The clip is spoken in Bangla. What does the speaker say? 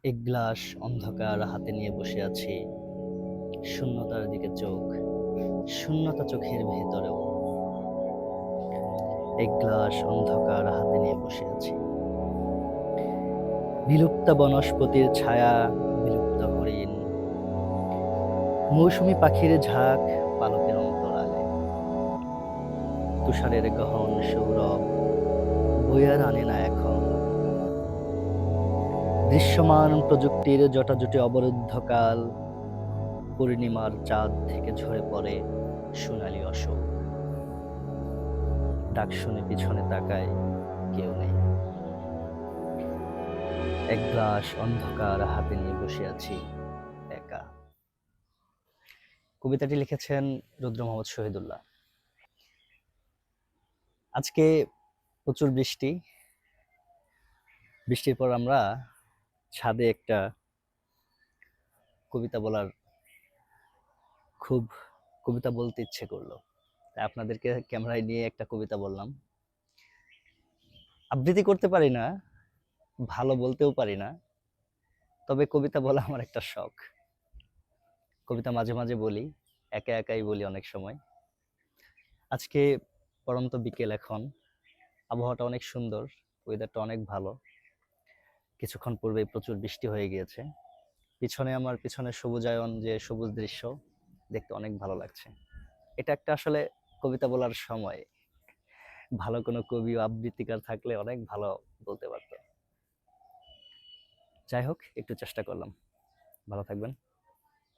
এক গ্লাস অন্ধকার হাতে নিয়ে বসে আছি, শূন্যতার দিকে চোখ, শূন্যতা চোখের ভেতরেও। এক গ্লাস অন্ধকার হাতে নিয়ে বসে আছি, বিলুপ্ত বনস্পতির ছায়া, বিলুপ্ত হরিণ, মৌসুমী পাখির ঝাঁক পালকের অন্তরালে, তুষারের গহন সৌরভ বইয়ার আনে না এখন। দৃশ্যমান প্রযুক্তির জটাজুটি অবরুদ্ধকাল, পূর্ণিমার চাঁদ থেকে ঝরে পড়ে সোনালি অশোক। ডাক শুনে পিছনে তাকায়, কেউ নেই। এক গ্লাস অন্ধকার হাতে নিয়ে বসে আছি একা। কবিতাটি লিখেছেন রুদ্র মোহাম্মদ শহীদুল্লাহ। আজকে প্রচুর বৃষ্টি। বৃষ্টির পর আমরা ছাদে একটা কবিতা বলার খুব কবিতা বলতে ইচ্ছে করলো, তাই আপনাদেরকে ক্যামেরায় নিয়ে একটা কবিতা বললাম। আবৃত্তি করতে পারি না, ভালো বলতেও পারি না, তবে কবিতা বলা আমার একটা শখ। কবিতা মাঝে মাঝে বলি, একা একাই বলি অনেক সময়। আজকে পড়ন্ত বিকেল, এখন আবহাওয়াটা অনেক সুন্দর, ওয়েদারটা অনেক ভালো। কিছুক্ষণ পূর্বেই প্রচুর বৃষ্টি হয়ে গিয়েছে। আমার পিছনে সবুজায়ন, যে সবুজ দৃশ্য দেখতে অনেক ভালো লাগছে। এটা একটা আসলে কবিতা বলার সময়। ভালো কোনো কবি ও আবৃত্তিকার থাকলে অনেক ভালো বলতে পারতো। যাই হোক, একটু চেষ্টা করলাম। ভালো থাকবেন।